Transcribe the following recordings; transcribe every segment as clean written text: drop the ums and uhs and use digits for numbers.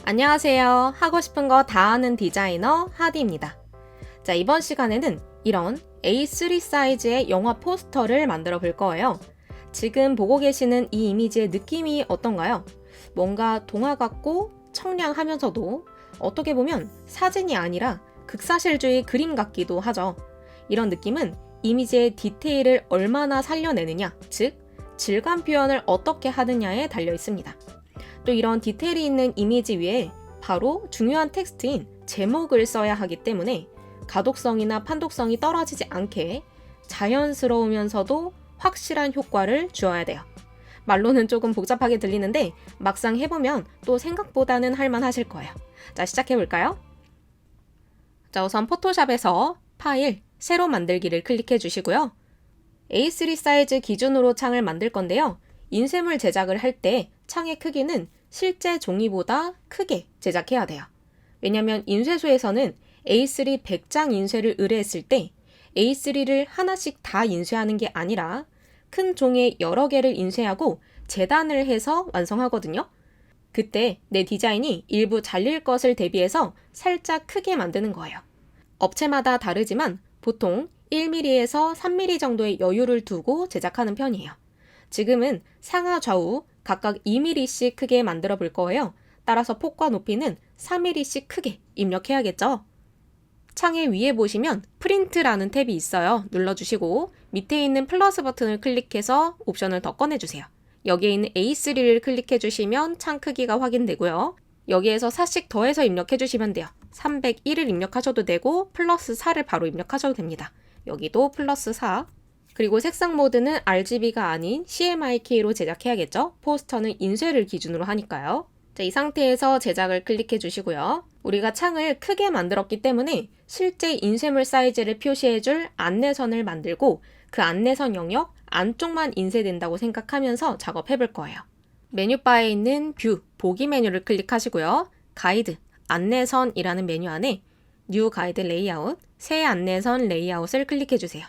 안녕하세요. 하고 싶은 거 다 하는 디자이너 하디입니다. 자, 이번 시간에는 이런 A3 사이즈의 영화 포스터를 만들어 볼 거예요. 지금 보고 계시는 이 이미지의 느낌이 어떤가요? 뭔가 동화 같고 청량하면서도 어떻게 보면 사진이 아니라 극사실주의 그림 같기도 하죠. 이런 느낌은 이미지의 디테일을 얼마나 살려내느냐, 즉 질감 표현을 어떻게 하느냐에 달려 있습니다. 또 이런 디테일이 있는 이미지 위에 바로 중요한 텍스트인 제목을 써야 하기 때문에 가독성이나 판독성이 떨어지지 않게 자연스러우면서도 확실한 효과를 주어야 돼요. 말로는 조금 복잡하게 들리는데 막상 해보면 또 생각보다는 할만하실 거예요. 자, 시작해볼까요? 자, 우선 포토샵에서 파일, 새로 만들기를 클릭해 주시고요. A3 사이즈 기준으로 창을 만들 건데요. 인쇄물 제작을 할 때 창의 크기는 실제 종이보다 크게 제작해야 돼요. 왜냐하면 인쇄소에서는 A3 100장 인쇄를 의뢰했을 때 A3를 하나씩 다 인쇄하는 게 아니라 큰 종이에 여러 개를 인쇄하고 재단을 해서 완성하거든요. 그때 내 디자인이 일부 잘릴 것을 대비해서 살짝 크게 만드는 거예요. 업체마다 다르지만 보통 1mm에서 3mm 정도의 여유를 두고 제작하는 편이에요. 지금은 상하 좌우 각각 2mm씩 크게 만들어 볼 거예요. 따라서 폭과 높이는 3mm씩 크게 입력해야겠죠? 창의 위에 보시면 프린트라는 탭이 있어요. 눌러주시고 밑에 있는 플러스 버튼을 클릭해서 옵션을 더 꺼내주세요. 여기에 있는 A3를 클릭해 주시면 창 크기가 확인되고요. 여기에서 4씩 더해서 입력해 주시면 돼요. 301을 입력하셔도 되고 플러스 4를 바로 입력하셔도 됩니다. 여기도 플러스 4. 그리고 색상 모드는 RGB가 아닌 CMYK로 제작해야겠죠? 포스터는 인쇄를 기준으로 하니까요. 자, 이 상태에서 제작을 클릭해 주시고요. 우리가 창을 크게 만들었기 때문에 실제 인쇄물 사이즈를 표시해줄 안내선을 만들고 그 안내선 영역 안쪽만 인쇄된다고 생각하면서 작업해 볼 거예요. 메뉴바에 있는 뷰, 보기 메뉴를 클릭하시고요. 가이드, 안내선이라는 메뉴 안에 뉴 가이드 레이아웃, 새 안내선 레이아웃을 클릭해 주세요.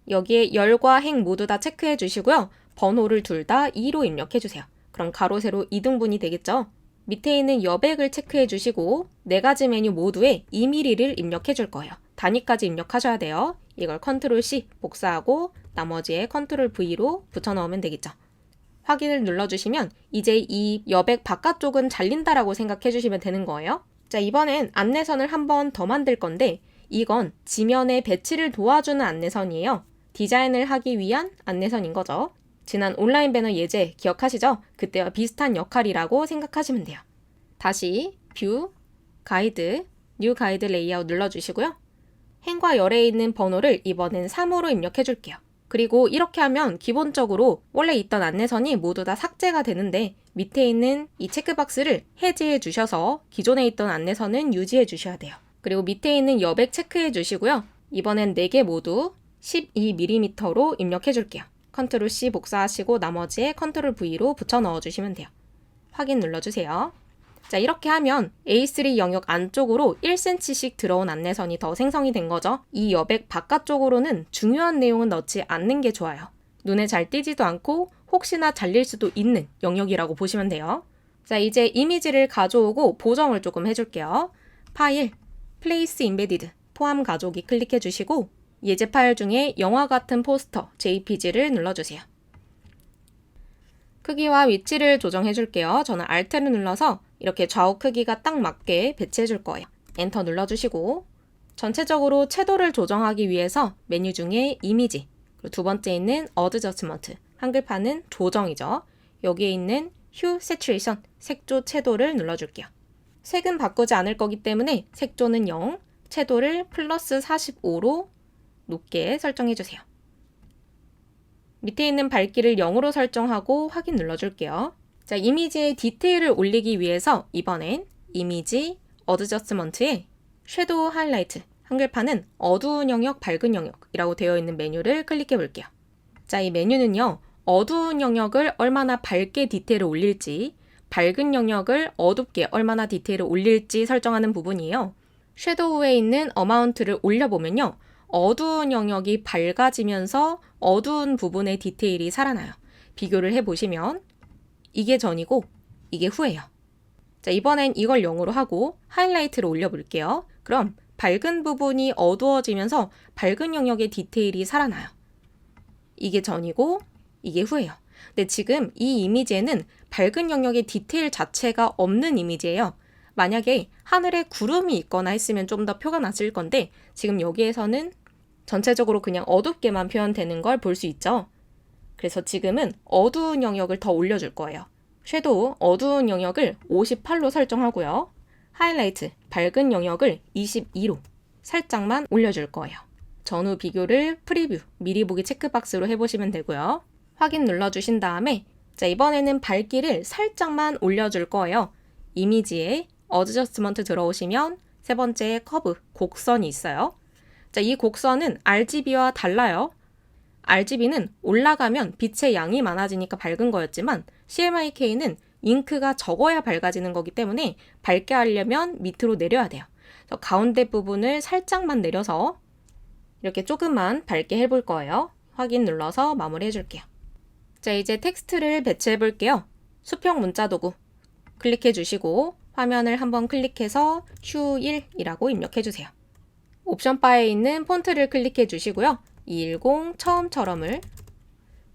여기에 열과 행 모두 다 체크해 주시고요. 번호를 둘 다 2로 입력해 주세요. 그럼 가로 세로 이등분이 되겠죠? 밑에 있는 여백을 체크해 주시고 4가지 메뉴 모두에 2mm를 입력해 줄 거예요. 단위까지 입력하셔야 돼요. 이걸 컨트롤 C 복사하고 나머지에 컨트롤 V로 붙여 넣으면 되겠죠. 확인을 눌러주시면 이제 이 여백 바깥쪽은 잘린다라고 생각해 주시면 되는 거예요. 자, 이번엔 안내선을 한 번 더 만들 건데 이건 지면에 배치를 도와주는 안내선이에요. 디자인을 하기 위한 안내선인 거죠. 지난 온라인 배너 예제 기억하시죠? 그때와 비슷한 역할이라고 생각하시면 돼요. 다시 뷰, 가이드, 뉴 가이드 레이아웃 눌러주시고요. 행과 열에 있는 번호를 이번엔 3으로 입력해 줄게요. 그리고 이렇게 하면 기본적으로 원래 있던 안내선이 모두 다 삭제가 되는데 밑에 있는 이 체크박스를 해제해 주셔서 기존에 있던 안내선은 유지해 주셔야 돼요. 그리고 밑에 있는 여백 체크해 주시고요. 이번엔 4개 모두 12mm로 입력해 줄게요. 컨트롤 C 복사하시고 나머지에 컨트롤 V로 붙여 넣어주시면 돼요. 확인 눌러주세요. 자, 이렇게 하면 A3 영역 안쪽으로 1cm씩 들어온 안내선이 더 생성이 된 거죠. 이 여백 바깥쪽으로는 중요한 내용은 넣지 않는 게 좋아요. 눈에 잘 띄지도 않고 혹시나 잘릴 수도 있는 영역이라고 보시면 돼요. 자, 이제 이미지를 가져오고 보정을 조금 해줄게요. 파일, Place Embedded, 포함 가져오기 클릭해 주시고 예제 파일 중에 영화 같은 포스터, JPG를 눌러주세요. 크기와 위치를 조정해 줄게요. 저는 Alt를 눌러서 이렇게 좌우 크기가 딱 맞게 배치해 줄 거예요. 엔터 눌러주시고 전체적으로 채도를 조정하기 위해서 메뉴 중에 이미지, 그리고 두 번째 있는 어드저스먼트, 한글판은 조정이죠. 여기에 있는 휴 세츄레이션, 색조 채도를 눌러줄게요. 색은 바꾸지 않을 거기 때문에 색조는 0, 채도를 플러스 45로 높게 설정해 주세요. 밑에 있는 밝기를 0으로 설정하고 확인 눌러줄게요. 자, 이미지의 디테일을 올리기 위해서 이번엔 이미지 어드저스먼트에 섀도우 하이라이트, 한글판은 어두운 영역, 밝은 영역이라고 되어 있는 메뉴를 클릭해 볼게요. 자, 이 메뉴는요. 어두운 영역을 얼마나 밝게 디테일을 올릴지, 밝은 영역을 어둡게 얼마나 디테일을 올릴지 설정하는 부분이에요. 섀도우에 있는 어마운트를 올려보면요. 어두운 영역이 밝아지면서 어두운 부분의 디테일이 살아나요. 비교를 해보시면 이게 전이고 이게 후예요. 자, 이번엔 이걸 0으로 하고 하이라이트를 올려볼게요. 그럼 밝은 부분이 어두워지면서 밝은 영역의 디테일이 살아나요. 이게 전이고 이게 후예요. 근데 지금 이 이미지에는 밝은 영역의 디테일 자체가 없는 이미지예요. 만약에 하늘에 구름이 있거나 했으면 좀 더 표가 났을 건데 지금 여기에서는 전체적으로 그냥 어둡게만 표현되는 걸 볼 수 있죠. 그래서 지금은 어두운 영역을 더 올려줄 거예요. 섀도우 어두운 영역을 58로 설정하고요. 하이라이트 밝은 영역을 22로 살짝만 올려줄 거예요. 전후 비교를 프리뷰 미리 보기 체크박스로 해보시면 되고요. 확인 눌러주신 다음에 자, 이번에는 밝기를 살짝만 올려줄 거예요. 이미지에 어드저스먼트 들어오시면 세 번째 커브 곡선이 있어요. 자, 이 곡선은 RGB와 달라요. RGB는 올라가면 빛의 양이 많아지니까 밝은 거였지만 CMYK는 잉크가 적어야 밝아지는 거기 때문에 밝게 하려면 밑으로 내려야 돼요. 그래서 가운데 부분을 살짝만 내려서 이렇게 조금만 밝게 해볼 거예요. 확인 눌러서 마무리 해줄게요. 자, 이제 텍스트를 배치해 볼게요. 수평 문자 도구 클릭해 주시고 화면을 한번 클릭해서 휴1이라고 입력해 주세요. 옵션 바에 있는 폰트를 클릭해 주시고요. 210 처음처럼을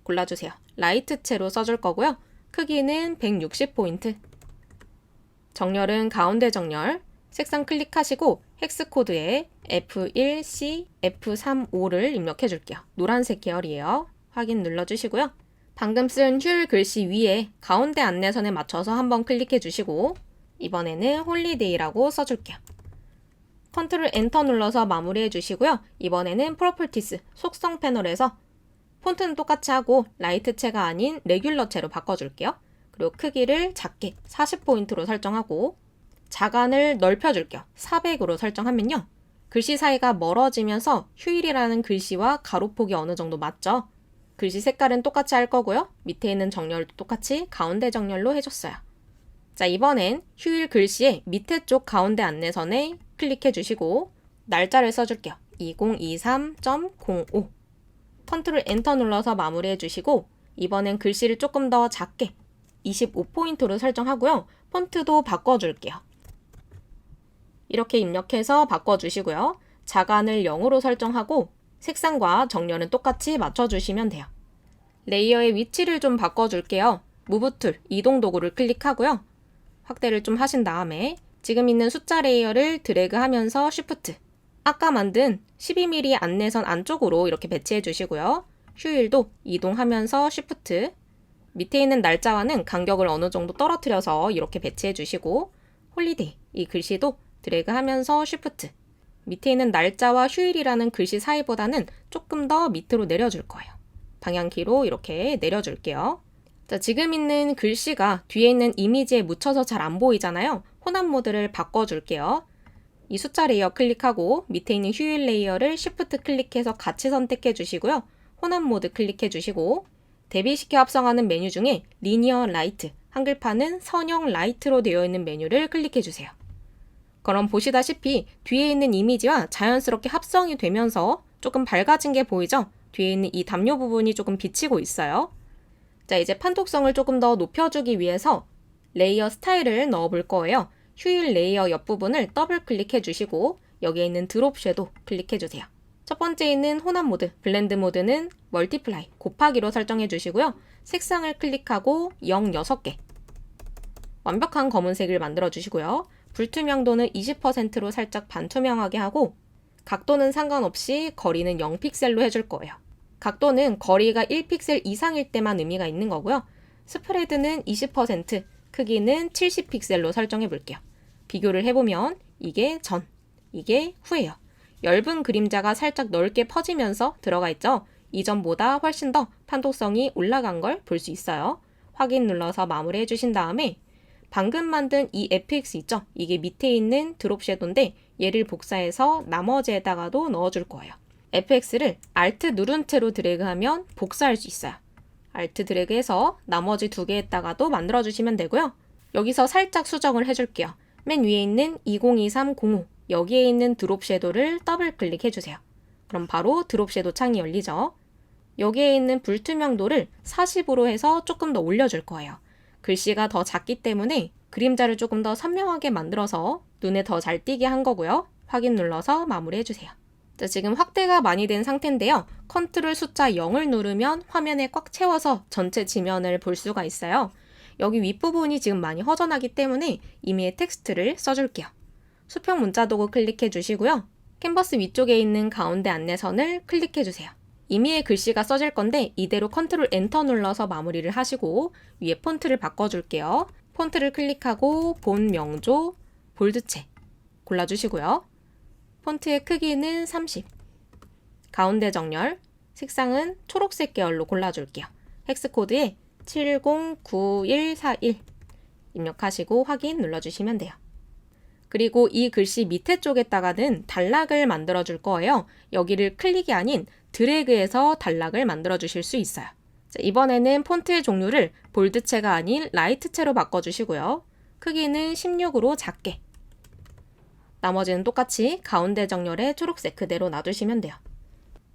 골라주세요. 라이트체로 써줄 거고요. 크기는 160포인트. 정렬은 가운데 정렬. 색상 클릭하시고 헥스 코드에 F1C, F35를 입력해 줄게요. 노란색 계열이에요. 확인 눌러주시고요. 방금 쓴 휴일 글씨 위에 가운데 안내선에 맞춰서 한번 클릭해 주시고 이번에는 홀리데이라고 써줄게요. 컨트롤 엔터 눌러서 마무리해 주시고요. 이번에는 프로퍼티스 속성 패널에서 폰트는 똑같이 하고 라이트체가 아닌 레귤러체로 바꿔줄게요. 그리고 크기를 작게 40포인트로 설정하고 자간을 넓혀줄게요. 400으로 설정하면요. 글씨 사이가 멀어지면서 휴일이라는 글씨와 가로폭이 어느 정도 맞죠? 글씨 색깔은 똑같이 할 거고요. 밑에 있는 정렬도 똑같이 가운데 정렬로 해줬어요. 자, 이번엔 휴일 글씨의 밑에 쪽 가운데 안내선에 클릭해 주시고 날짜를 써줄게요. 2023.05 컨트롤 엔터 눌러서 마무리해 주시고 이번엔 글씨를 조금 더 작게 25포인트로 설정하고요. 폰트도 바꿔줄게요. 이렇게 입력해서 바꿔주시고요. 자간을 0으로 설정하고 색상과 정렬은 똑같이 맞춰주시면 돼요. 레이어의 위치를 좀 바꿔줄게요. 무브 툴, 이동 도구를 클릭하고요. 확대를 좀 하신 다음에 지금 있는 숫자 레이어를 드래그하면서 쉬프트 아까 만든 12mm 안내선 안쪽으로 이렇게 배치해 주시고요. 휴일도 이동하면서 쉬프트 밑에 있는 날짜와는 간격을 어느 정도 떨어뜨려서 이렇게 배치해 주시고 홀리데이 이 글씨도 드래그하면서 쉬프트 밑에 있는 날짜와 휴일이라는 글씨 사이보다는 조금 더 밑으로 내려줄 거예요. 방향키로 이렇게 내려줄게요. 자, 지금 있는 글씨가 뒤에 있는 이미지에 묻혀서 잘 안 보이잖아요. 혼합 모드를 바꿔줄게요. 이 숫자 레이어 클릭하고 밑에 있는 휴일 레이어를 Shift 클릭해서 같이 선택해 주시고요. 혼합 모드 클릭해 주시고 대비시켜 합성하는 메뉴 중에 리니어 라이트, 한글판은 선형 라이트로 되어 있는 메뉴를 클릭해 주세요. 그럼 보시다시피 뒤에 있는 이미지와 자연스럽게 합성이 되면서 조금 밝아진 게 보이죠? 뒤에 있는 이 담요 부분이 조금 비치고 있어요. 자, 이제 판독성을 조금 더 높여주기 위해서 레이어 스타일을 넣어 볼 거예요. 휴일 레이어 옆부분을 더블 클릭해 주시고 여기에 있는 드롭 섀도우 클릭해 주세요. 첫 번째 있는 혼합 모드, 블렌드 모드는 멀티플라이, 곱하기로 설정해 주시고요. 색상을 클릭하고 6개. 완벽한 검은색을 만들어 주시고요. 불투명도는 20%로 살짝 반투명하게 하고 각도는 상관없이 거리는 0픽셀로 해줄 거예요. 각도는 거리가 1픽셀 이상일 때만 의미가 있는 거고요. 스프레드는 20%, 크기는 70픽셀로 설정해 볼게요. 비교를 해보면 이게 전, 이게 후예요. 엷은 그림자가 살짝 넓게 퍼지면서 들어가 있죠. 이전보다 훨씬 더 판독성이 올라간 걸 볼 수 있어요. 확인 눌러서 마무리해 주신 다음에 방금 만든 이 FX 있죠? 이게 밑에 있는 드롭 섀도우인데 얘를 복사해서 나머지에다가도 넣어줄 거예요. FX를 Alt 누른 채로 드래그하면 복사할 수 있어요. Alt 드래그해서 나머지 두 개에다가도 만들어주시면 되고요. 여기서 살짝 수정을 해줄게요. 맨 위에 있는 202305 여기에 있는 드롭 섀도우를 더블 클릭해주세요. 그럼 바로 드롭 섀도우 창이 열리죠. 여기에 있는 불투명도를 40으로 해서 조금 더 올려줄 거예요. 글씨가 더 작기 때문에 그림자를 조금 더 선명하게 만들어서 눈에 더 잘 띄게 한 거고요. 확인 눌러서 마무리해주세요. 자, 지금 확대가 많이 된 상태인데요. 컨트롤 숫자 0을 누르면 화면에 꽉 채워서 전체 지면을 볼 수가 있어요. 여기 윗부분이 지금 많이 허전하기 때문에 임의의 텍스트를 써줄게요. 수평 문자 도구 클릭해 주시고요. 캔버스 위쪽에 있는 가운데 안내선을 클릭해 주세요. 임의의 글씨가 써질 건데 이대로 컨트롤 엔터 눌러서 마무리를 하시고 위에 폰트를 바꿔줄게요. 폰트를 클릭하고 본 명조, 볼드체 골라주시고요. 폰트의 크기는 30, 가운데 정렬, 색상은 초록색 계열로 골라줄게요. 헥스 코드에 709141 입력하시고 확인 눌러주시면 돼요. 그리고 이 글씨 밑에 쪽에다가는 단락을 만들어 줄 거예요. 여기를 클릭이 아닌 드래그해서 단락을 만들어 주실 수 있어요. 자, 이번에는 폰트의 종류를 볼드체가 아닌 라이트체로 바꿔주시고요. 크기는 16으로 작게. 나머지는 똑같이 가운데 정렬에 초록색 그대로 놔두시면 돼요.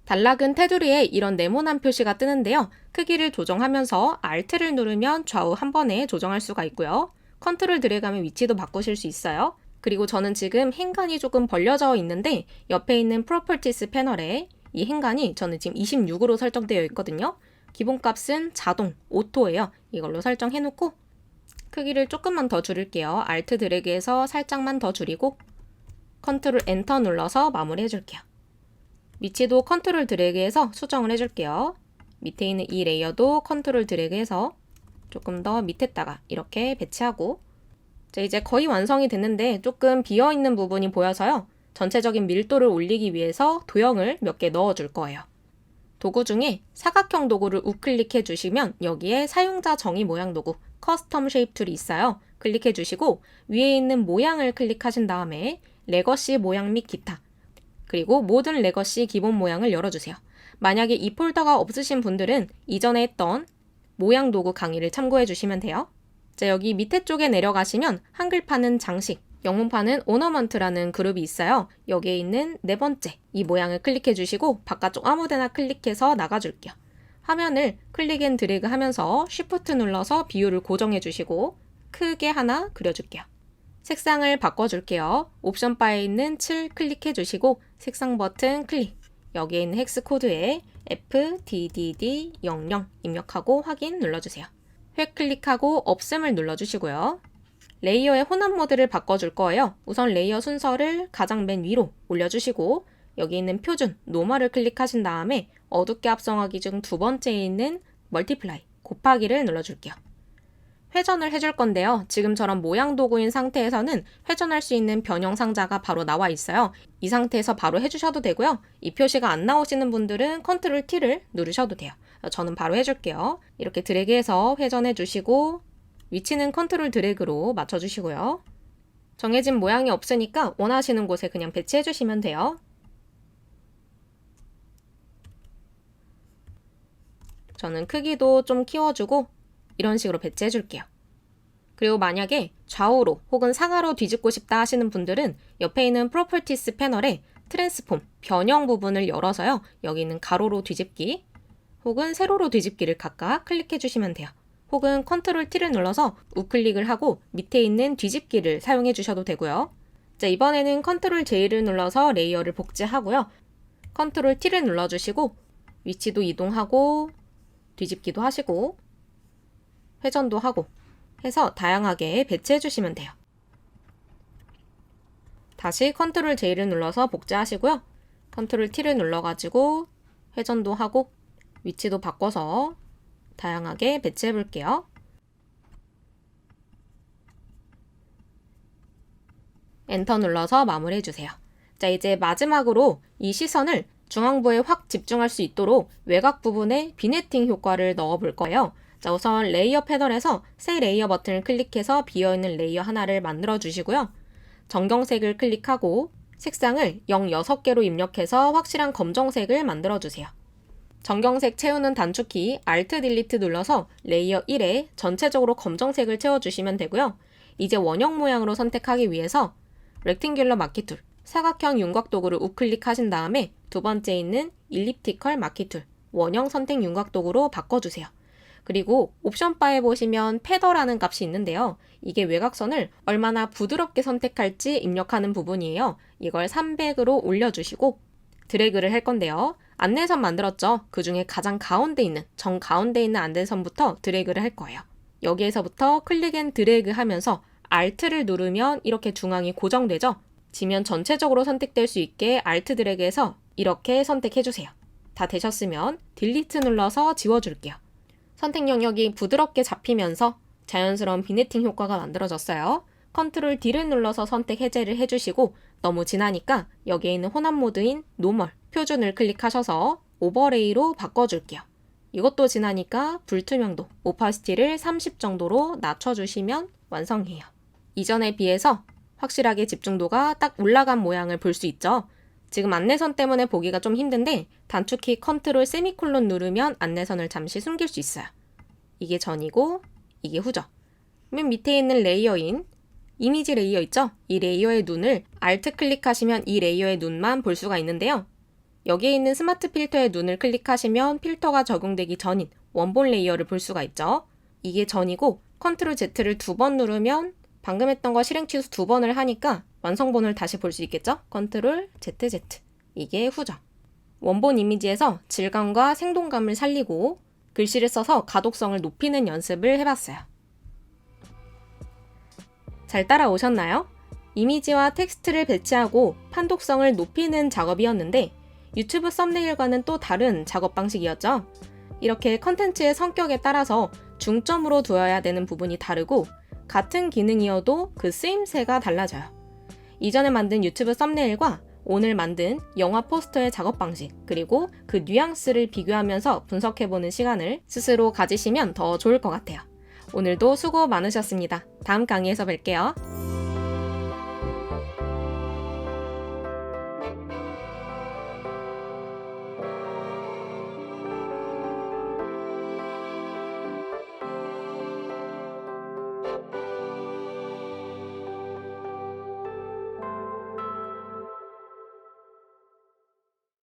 단락은 테두리에 이런 네모난 표시가 뜨는데요. 크기를 조정하면서 Alt를 누르면 좌우 한 번에 조정할 수가 있고요. 컨트롤 드래그하면 위치도 바꾸실 수 있어요. 그리고 저는 지금 행간이 조금 벌려져 있는데 옆에 있는 프로퍼티스 패널에 이 행간이 저는 지금 26으로 설정되어 있거든요. 기본값은 자동, 오토예요. 이걸로 설정해놓고 크기를 조금만 더 줄일게요. Alt 드래그해서 살짝만 더 줄이고 컨트롤 엔터 눌러서 마무리 해줄게요. 위치도 컨트롤 드래그해서 수정을 해줄게요. 밑에 있는 이 레이어도 컨트롤 드래그해서 조금 더 밑에다가 이렇게 배치하고 자, 이제 거의 완성이 됐는데 조금 비어있는 부분이 보여서요. 전체적인 밀도를 올리기 위해서 도형을 몇 개 넣어줄 거예요. 도구 중에 사각형 도구를 우클릭해 주시면 여기에 사용자 정의 모양 도구 커스텀 쉐입 툴이 있어요. 클릭해 주시고 위에 있는 모양을 클릭하신 다음에 레거시 모양 및 기타 그리고 모든 레거시 기본 모양을 열어주세요. 만약에 이 폴더가 없으신 분들은 이전에 했던 모양 도구 강의를 참고해 주시면 돼요. 자, 여기 밑에 쪽에 내려가시면 한글판은 장식, 영문판은 오너먼트라는 그룹이 있어요. 여기에 있는 네 번째 이 모양을 클릭해 주시고 바깥쪽 아무데나 클릭해서 나가줄게요. 화면을 클릭 앤 드래그 하면서 Shift 눌러서 비율을 고정해 주시고 크게 하나 그려줄게요. 색상을 바꿔줄게요. 옵션 바에 있는 7 클릭해 주시고 색상 버튼 클릭. 여기에 있는 헥스 코드에 FDDD00 입력하고 확인 눌러주세요. 획 클릭하고 없음을 눌러주시고요. 레이어의 혼합 모드를 바꿔줄 거예요. 우선 레이어 순서를 가장 맨 위로 올려주시고 여기 있는 표준, 노멀을 클릭하신 다음에 어둡게 합성하기 중 두 번째에 있는 멀티플라이, 곱하기를 눌러줄게요. 회전을 해줄 건데요. 지금처럼 모양 도구인 상태에서는 회전할 수 있는 변형 상자가 바로 나와 있어요. 이 상태에서 바로 해주셔도 되고요. 이 표시가 안 나오시는 분들은 컨트롤 T를 누르셔도 돼요. 저는 바로 해줄게요. 이렇게 드래그해서 회전해 주시고 위치는 컨트롤 드래그로 맞춰주시고요. 정해진 모양이 없으니까 원하시는 곳에 그냥 배치해 주시면 돼요. 저는 크기도 좀 키워주고 이런 식으로 배치해 줄게요. 그리고 만약에 좌우로 혹은 상하로 뒤집고 싶다 하시는 분들은 옆에 있는 프로퍼티스 패널에 트랜스폼, 변형 부분을 열어서요. 여기 있는 가로로 뒤집기 혹은 세로로 뒤집기를 각각 클릭해 주시면 돼요. 혹은 컨트롤 T를 눌러서 우클릭을 하고 밑에 있는 뒤집기를 사용해 주셔도 되고요. 자, 이번에는 컨트롤 J를 눌러서 레이어를 복제하고요. 컨트롤 T를 눌러주시고 위치도 이동하고 뒤집기도 하시고 회전도 하고 해서 다양하게 배치해 주시면 돼요. 다시 컨트롤 J를 눌러서 복제하시고요. 컨트롤 T를 눌러가지고 회전도 하고 위치도 바꿔서 다양하게 배치해 볼게요. 엔터 눌러서 마무리해 주세요. 자, 이제 마지막으로 이 시선을 중앙부에 확 집중할 수 있도록 외곽 부분에 비네팅 효과를 넣어 볼 거예요. 자, 우선 레이어 패널에서 새 레이어 버튼을 클릭해서 비어있는 레이어 하나를 만들어 주시고요. 정경색을 클릭하고 색상을 6개로 입력해서 확실한 검정색을 만들어 주세요. 정경색 채우는 단축키 Alt Delete 눌러서 레이어 1에 전체적으로 검정색을 채워주시면 되고요. 이제 원형 모양으로 선택하기 위해서 렉팅귤러 마키 툴, 사각형 윤곽 도구를 우클릭하신 다음에 두 번째 있는 일리프티컬 마키 툴, 원형 선택 윤곽 도구로 바꿔주세요. 그리고 옵션 바에 보시면 패더라는 값이 있는데요. 이게 외곽선을 얼마나 부드럽게 선택할지 입력하는 부분이에요. 이걸 300으로 올려주시고 드래그를 할 건데요. 안내선 만들었죠? 그 중에 가장 가운데 있는, 정가운데 있는 안내선부터 드래그를 할 거예요. 여기에서부터 클릭 앤 드래그 하면서 Alt를 누르면 이렇게 중앙이 고정되죠? 지면 전체적으로 선택될 수 있게 Alt 드래그해서 이렇게 선택해주세요. 다 되셨으면 딜리트 눌러서 지워줄게요. 선택 영역이 부드럽게 잡히면서 자연스러운 비네팅 효과가 만들어졌어요. 컨트롤 D를 눌러서 선택 해제를 해주시고 너무 진하니까 여기에 있는 혼합 모드인 노멀, 표준을 클릭하셔서 오버레이로 바꿔줄게요. 이것도 진하니까 불투명도, 오파시티를 30 정도로 낮춰주시면 완성이에요. 이전에 비해서 확실하게 집중도가 딱 올라간 모양을 볼 수 있죠. 지금 안내선 때문에 보기가 좀 힘든데 단축키 컨트롤 세미콜론 누르면 안내선을 잠시 숨길 수 있어요. 이게 전이고 이게 후죠. 맨 밑에 있는 레이어인 이미지 레이어 있죠? 이 레이어의 눈을 Alt 클릭하시면 이 레이어의 눈만 볼 수가 있는데요. 여기에 있는 스마트 필터의 눈을 클릭하시면 필터가 적용되기 전인 원본 레이어를 볼 수가 있죠. 이게 전이고 컨트롤 Z를 2번 누르면 방금 했던 거 실행 취소 2번을 하니까 완성본을 다시 볼 수 있겠죠? 컨트롤 ZZ. 이게 후죠. 원본 이미지에서 질감과 생동감을 살리고 글씨를 써서 가독성을 높이는 연습을 해봤어요. 잘 따라오셨나요? 이미지와 텍스트를 배치하고 판독성을 높이는 작업이었는데 유튜브 썸네일과는 또 다른 작업 방식이었죠. 이렇게 컨텐츠의 성격에 따라서 중점으로 두어야 되는 부분이 다르고 같은 기능이어도 그 쓰임새가 달라져요. 이전에 만든 유튜브 썸네일과 오늘 만든 영화 포스터의 작업 방식, 그리고 그 뉘앙스를 비교하면서 분석해보는 시간을 스스로 가지시면 더 좋을 것 같아요. 오늘도 수고 많으셨습니다. 다음 강의에서 뵐게요.